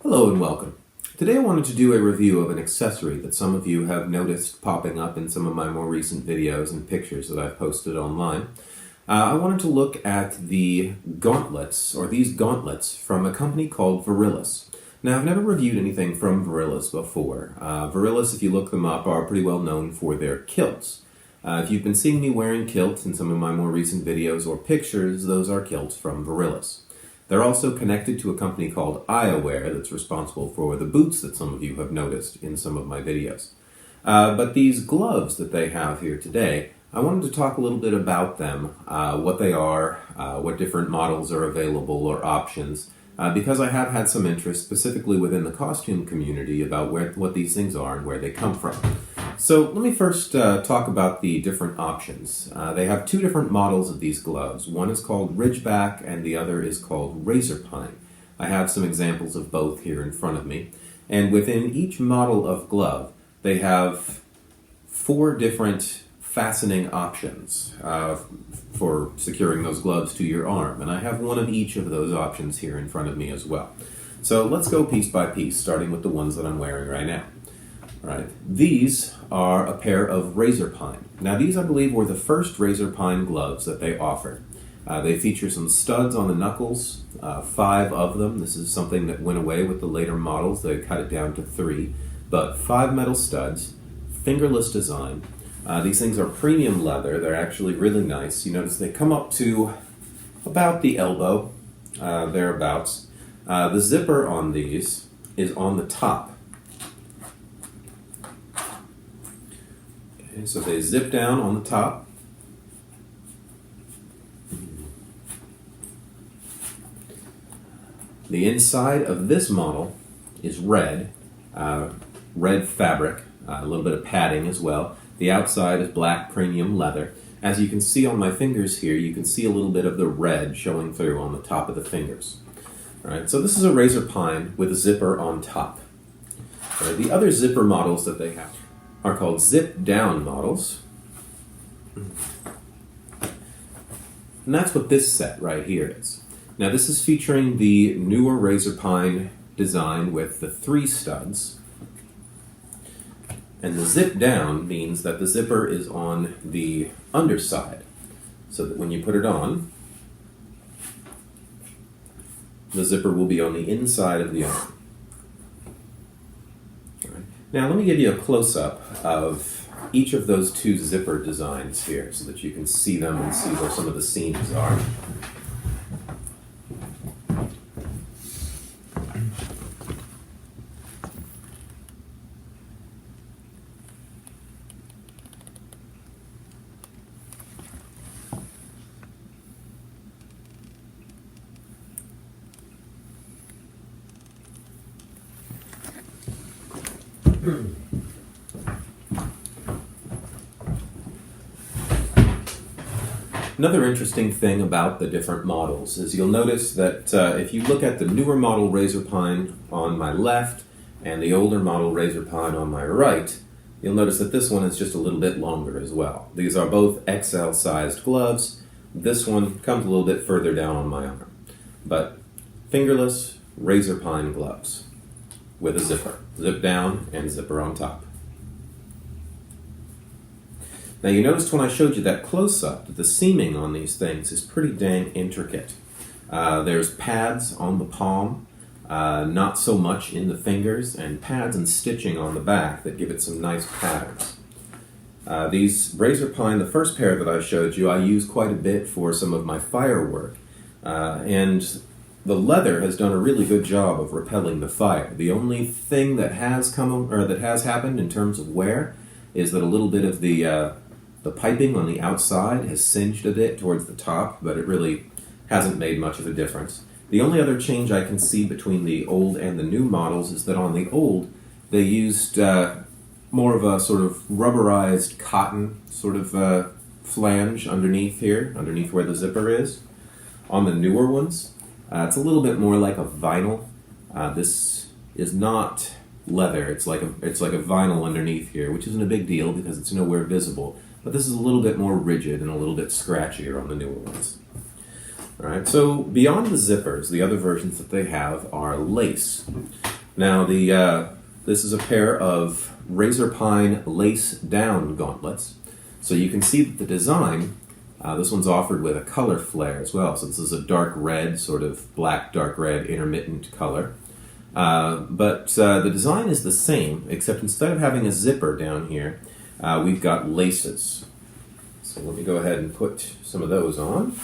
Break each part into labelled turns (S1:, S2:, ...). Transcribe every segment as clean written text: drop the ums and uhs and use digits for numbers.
S1: Hello and welcome. Today I wanted to do a review of an accessory that some of you have noticed popping up in some of my more recent videos and pictures that I've posted online. I wanted to look at the gauntlets, or these gauntlets, from a company called Verillas. Now, I've never reviewed anything from Verillas before. Verillas, if you look them up, are pretty well known for their kilts. If you've been seeing me wearing kilts in some of my more recent videos or pictures, those are kilts from Verillas. They're also connected to a company called eyewear that's responsible for the boots that some of you have noticed in some of my videos. But these gloves that they have here today, I wanted to talk a little bit about them, what they are, what different models are available or options, because I have had some interest specifically within the costume community about what these things are and where they come from. So let me first talk about the different options. They have two different models of these gloves. One is called Ridgeback and the other is called Razorpine. I have some examples of both here in front of me. And within each model of glove, they have 4 different fastening options for securing those gloves to your arm. And I have one of each of those options here in front of me as well. So let's go piece by piece, starting with the ones that I'm wearing right now. Right. These are a pair of Razorpine. Now these, I believe, were the first Razorpine gloves that they offered. They feature some studs on the knuckles, 5 of them. This is something that went away with the later models. They cut it down to 3, but 5 metal studs, fingerless design. These things are premium leather. They're actually really nice. You notice they come up to about the elbow, thereabouts. The zipper on these is on the top. Okay, so they zip down on the top. The inside of this model is red, red fabric, a little bit of padding as well. The outside is black premium leather. As you can see on my fingers here, you can see a little bit of the red showing through on the top of the fingers. All right, so this is a Razorpine with a zipper on top. All right, the other zipper models that they have are called zip-down models. And that's what this set right here is. Now this is featuring the newer Razorpine design with the 3 studs. And the zip-down means that the zipper is on the underside, so that when you put it on, the zipper will be on the inside of the arm. Now let me give you a close-up of each of those 2 zipper designs here so that you can see them and see where some of the seams are. Another interesting thing about the different models is you'll notice that if you look at the newer model Razorpine on my left and the older model Razorpine on my right, you'll notice that this one is just a little bit longer as well. These are both XL sized gloves. This one comes a little bit further down on my arm. But fingerless Razorpine gloves with a zipper. Zip down and zipper on top. Now you noticed when I showed you that close-up that the seaming on these things is pretty dang intricate. There's pads on the palm, not so much in the fingers, and pads and stitching on the back that give it some nice patterns. These Razorpine, the first pair that I showed you, I use quite a bit for some of my firework. And the leather has done a really good job of repelling the fire. The only thing that has happened in terms of wear is that a little bit of the piping on the outside has singed a bit towards the top, but it really hasn't made much of a difference. The only other change I can see between the old and the new models is that on the old, they used more of a sort of rubberized cotton sort of flange underneath here, underneath where the zipper is. On the newer ones, it's a little bit more like a vinyl. This is not leather. It's like a vinyl underneath here, which isn't a big deal because it's nowhere visible. But this is a little bit more rigid and a little bit scratchier on the newer ones. All right, so beyond the zippers, the other versions that they have are lace. Now, this is a pair of Razorpine lace-down gauntlets. So you can see that the design, this one's offered with a color flare as well. So this is a dark red, sort of black, dark red, intermittent color. But the design is the same, except instead of having a zipper down here, we've got laces. So let me go ahead and put some of those on.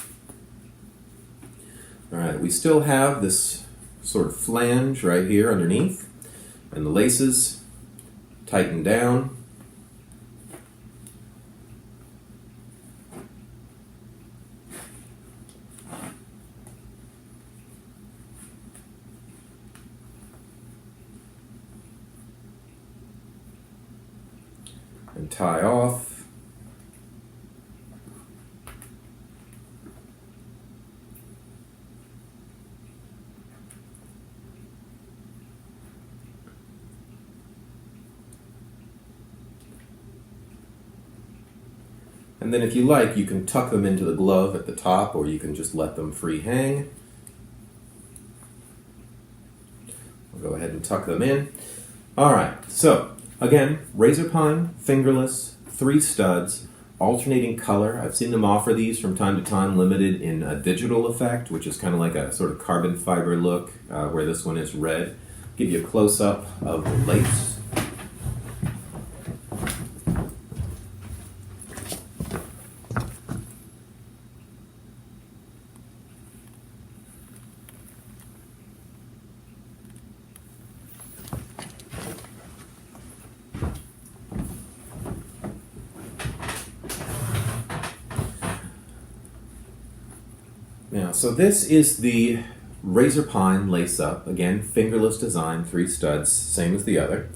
S1: All right, we still have this sort of flange right here underneath, and the laces tighten down. And tie off. And then if you like, you can tuck them into the glove at the top, or you can just let them free hang. I'll go ahead and tuck them in. All right, so again, Razorpine, fingerless, 3 studs, alternating color. I've seen them offer these from time to time, limited in a digital effect, which is kind of like a sort of carbon fiber look, where this one is red. Give you a close-up of the lace. Now, so this is the Razorpine lace-up. Again, fingerless design, 3 studs, same as the other,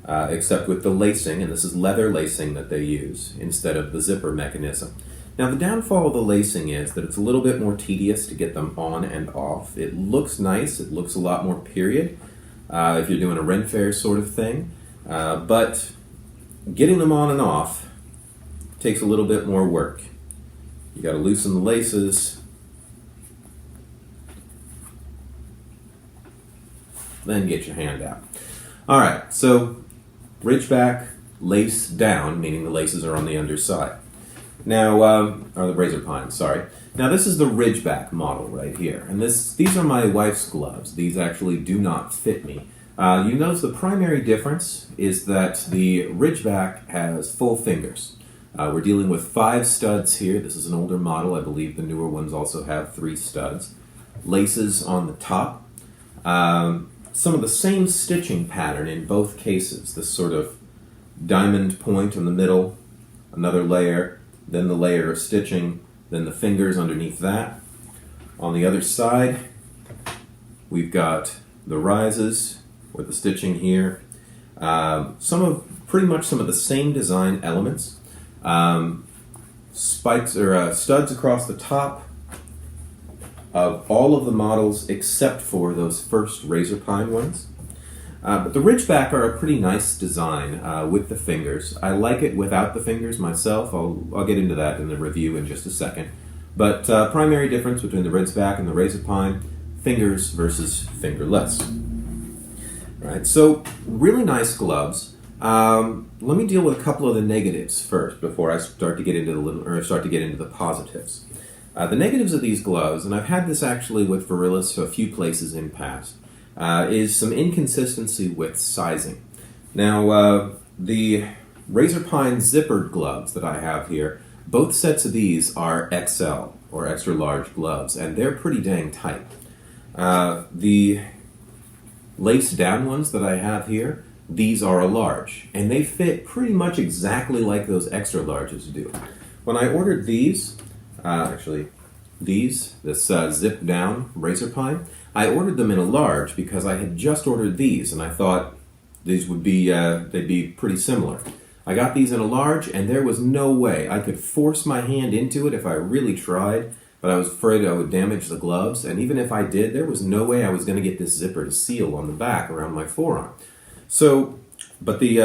S1: except with the lacing, and this is leather lacing that they use instead of the zipper mechanism. Now, the downfall of the lacing is that it's a little bit more tedious to get them on and off. It looks nice, it looks a lot more period if you're doing a Ren Fair sort of thing, but getting them on and off takes a little bit more work. You got to loosen the laces, then get your hand out. All right, so Ridgeback, lace down, meaning the laces are on the underside. Now, or the Razorpine, sorry. Now this is the Ridgeback model right here, and these are my wife's gloves. These actually do not fit me. You notice the primary difference is that the Ridgeback has full fingers. We're dealing with 5 studs here. This is an older model. I believe the newer ones also have 3 studs. Laces on the top. Some of the same stitching pattern in both cases. This sort of diamond point in the middle, another layer, then the layer of stitching, then the fingers underneath that. On the other side, we've got the rises with the stitching here. Pretty much some of the same design elements. Spikes or studs across the top of all of the models except for those first Razorpine ones. But the Ridgeback are a pretty nice design with the fingers. I like it without the fingers myself. I'll get into that in the review in just a second. But primary difference between the Ridgeback and the Razorpine, fingers versus fingerless. Right, so really nice gloves. Let me deal with a couple of the negatives first before I start to get into the positives. The negatives of these gloves, and I've had this actually with Verillas a few places in past, is some inconsistency with sizing. Now, the Razorpine zippered gloves that I have here, both sets of these are XL, or extra large gloves, and they're pretty dang tight. The lace down ones that I have here, these are a large, and they fit pretty much exactly like those extra larges do. When I ordered these, this zip down Razorpine, I ordered them in a large because I had just ordered these, and I thought these would be, they'd be pretty similar. I got these in a large, and there was no way I could force my hand into it if I really tried, but I was afraid I would damage the gloves, and even if I did, there was no way I was going to get this zipper to seal on the back around my forearm. So, but the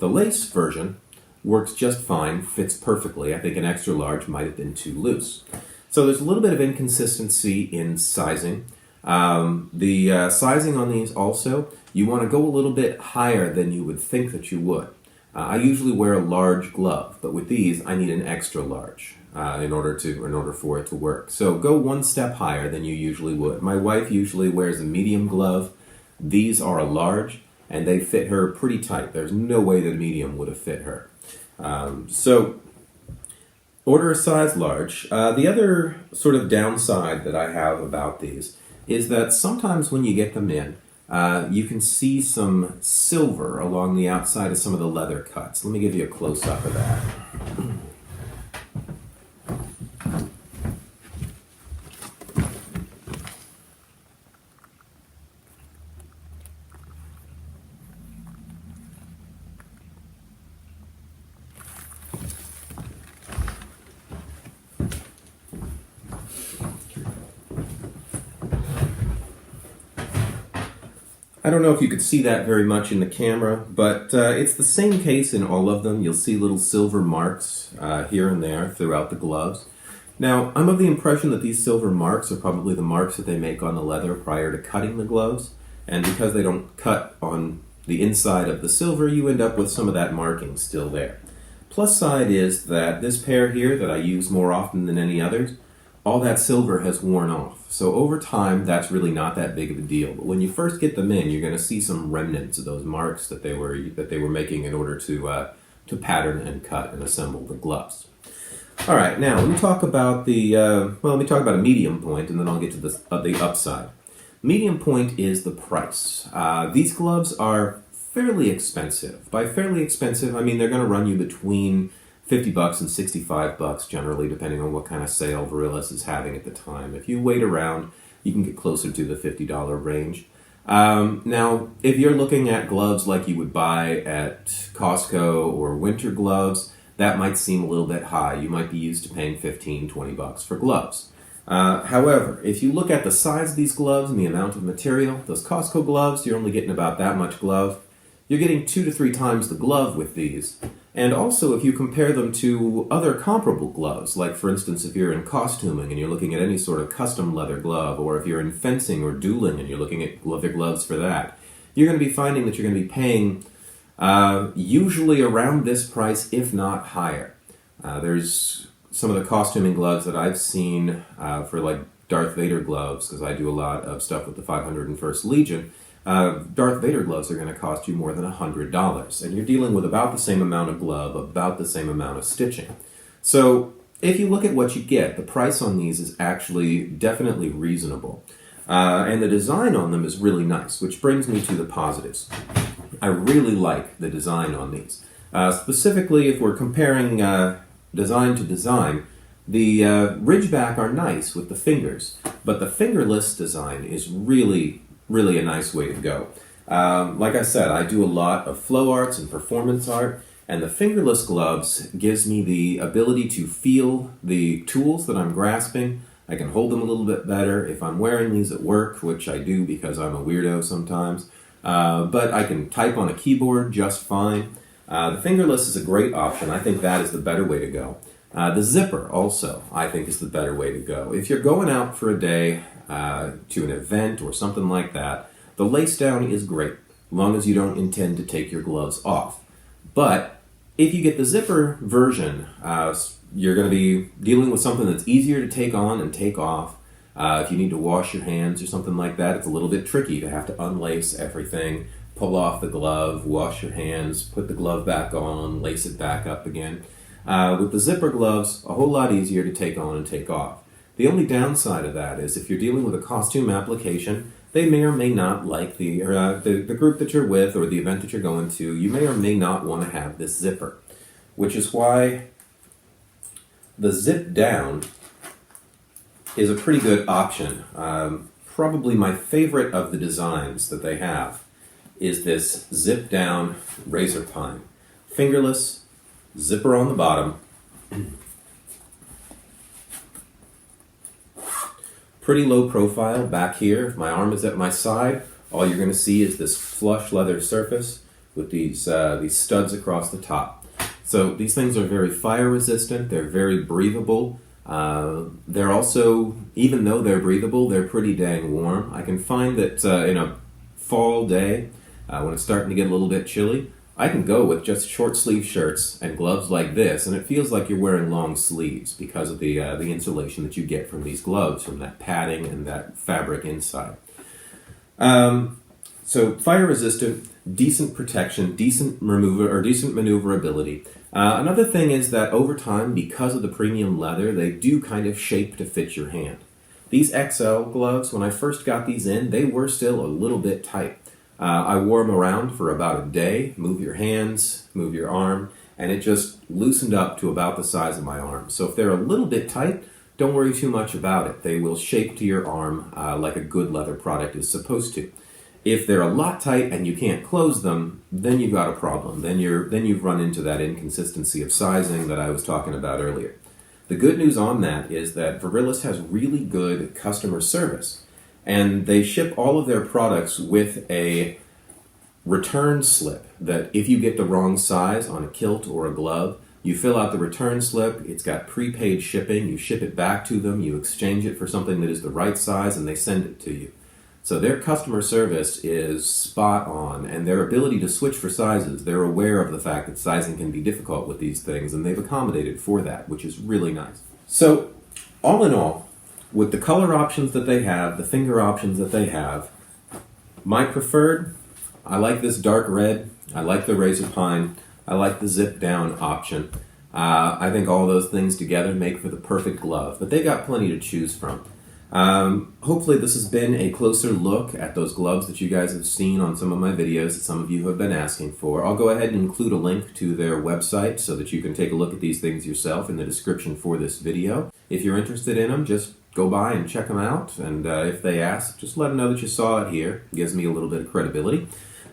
S1: lace version works just fine, fits perfectly. I think an extra large might have been too loose. So there's a little bit of inconsistency in sizing. The sizing on these also, you want to go a little bit higher than you would think that you would. I usually wear a large glove, but with these I need an extra large in order for it to work. So go one step higher than you usually would. My wife usually wears a medium glove. These are a large, and they fit her pretty tight. There's no way that a medium would have fit her. So order a size large. The other sort of downside that I have about these is that sometimes when you get them in, you can see some silver along the outside of some of the leather cuts. Let me give you a close-up of that. I don't know if you could see that very much in the camera, but it's the same case in all of them. You'll see little silver marks here and there throughout the gloves. Now, I'm of the impression that these silver marks are probably the marks that they make on the leather prior to cutting the gloves, and because they don't cut on the inside of the silver, you end up with some of that marking still there. Plus side is that this pair here that I use more often than any others, all that silver has worn off. So over time, that's really not that big of a deal. But when you first get them in, you're going to see some remnants of those marks that they were making in order to pattern and cut and assemble the gloves. All right, now let me talk about a medium point, and then I'll get to the upside. Medium point is the price. These gloves are fairly expensive. By fairly expensive, I mean they're going to run you between $50 and $65 generally, depending on what kind of sale Verillas is having at the time. If you wait around, you can get closer to the $50 range. Now, if you're looking at gloves like you would buy at Costco or winter gloves, that might seem a little bit high. You might be used to paying $15, $20 for gloves. However, if you look at the size of these gloves and the amount of material, those Costco gloves, you're only getting about that much glove. You're getting 2 to 3 times the glove with these. And also, if you compare them to other comparable gloves, like for instance, if you're in costuming and you're looking at any sort of custom leather glove, or if you're in fencing or dueling and you're looking at leather gloves for that, you're going to be finding that you're going to be paying usually around this price, if not higher. There's some of the costuming gloves that I've seen for like Darth Vader gloves, because I do a lot of stuff with the 501st Legion. Darth Vader gloves are going to cost you more than $100, and you're dealing with about the same amount of glove, about the same amount of stitching. So if you look at what you get, the price on these is actually definitely reasonable. And the design on them is really nice, which brings me to the positives. I really like the design on these. Specifically, if we're comparing design to design, the Ridgeback are nice with the fingers, but the fingerless design is really a nice way to go. Like I said, I do a lot of flow arts and performance art, and the fingerless gloves gives me the ability to feel the tools that I'm grasping. I can hold them a little bit better if I'm wearing these at work, which I do because I'm a weirdo sometimes. But I can type on a keyboard just fine. The fingerless is a great option. I think that is the better way to go. The zipper also, I think, is the better way to go. If you're going out for a day to an event or something like that, the lace down is great, as long as you don't intend to take your gloves off. But if you get the zipper version, you're going to be dealing with something that's easier to take on and take off. If you need to wash your hands or something like that, it's a little bit tricky to have to unlace everything, pull off the glove, wash your hands, put the glove back on, lace it back up again. With the zipper gloves, a whole lot easier to take on and take off. The only downside of that is if you're dealing with a costume application, they may or may not like the group that you're with or the event that you're going to. You may or may not want to have this zipper, which is why the zip down is a pretty good option. Probably my favorite of the designs that they have is this zip down Razorpine. Fingerless, zipper on the bottom. Pretty low profile back here. If my arm is at my side, all you're going to see is this flush leather surface with these studs across the top. So these things are very fire resistant. They're very breathable. They're also, even though they're breathable, they're pretty dang warm. I can find that in a fall day, when it's starting to get a little bit chilly, I can go with just short sleeve shirts and gloves like this, and it feels like you're wearing long sleeves because of the insulation that you get from these gloves, from that padding and that fabric inside. So fire resistant, decent protection, decent maneuverability. Another thing is that over time, because of the premium leather, they do kind of shape to fit your hand. These XL gloves, when I first got these in, they were still a little bit tight. I wore them around for about a day, move your hands, move your arm, and it just loosened up to about the size of my arm. So if they're a little bit tight, don't worry too much about it. They will shape to your arm like a good leather product is supposed to. If they're a lot tight and you can't close them, then you've got a problem. Then you've run into that inconsistency of sizing that I was talking about earlier. The good news on that is that Verillas has really good customer service. And they ship all of their products with a return slip that if you get the wrong size on a kilt or a glove, you fill out the return slip, it's got prepaid shipping, you ship it back to them, you exchange it for something that is the right size, and they send it to you. So their customer service is spot on, and their ability to switch for sizes, they're aware of the fact that sizing can be difficult with these things, and they've accommodated for that, which is really nice. So, all in all, with the color options that they have, the finger options that they have, my preferred, I like this dark red, I like the Razorpine, I like the zip down option. I think all those things together make for the perfect glove, but they got plenty to choose from. Hopefully this has been a closer look at those gloves that you guys have seen on some of my videos that some of you have been asking for. I'll go ahead and include a link to their website so that you can take a look at these things yourself in the description for this video. If you're interested in them, just go by and check them out, and if they ask, just let them know that you saw it here. It gives me a little bit of credibility.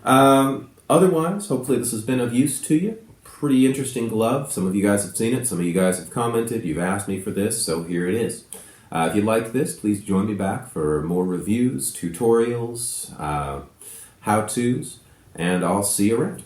S1: Otherwise, hopefully this has been of use to you. Pretty interesting glove. Some of you guys have seen it, some of you guys have commented, you've asked me for this, so here it is. If you like this, please join me back for more reviews, tutorials, how-tos, and I'll see you around.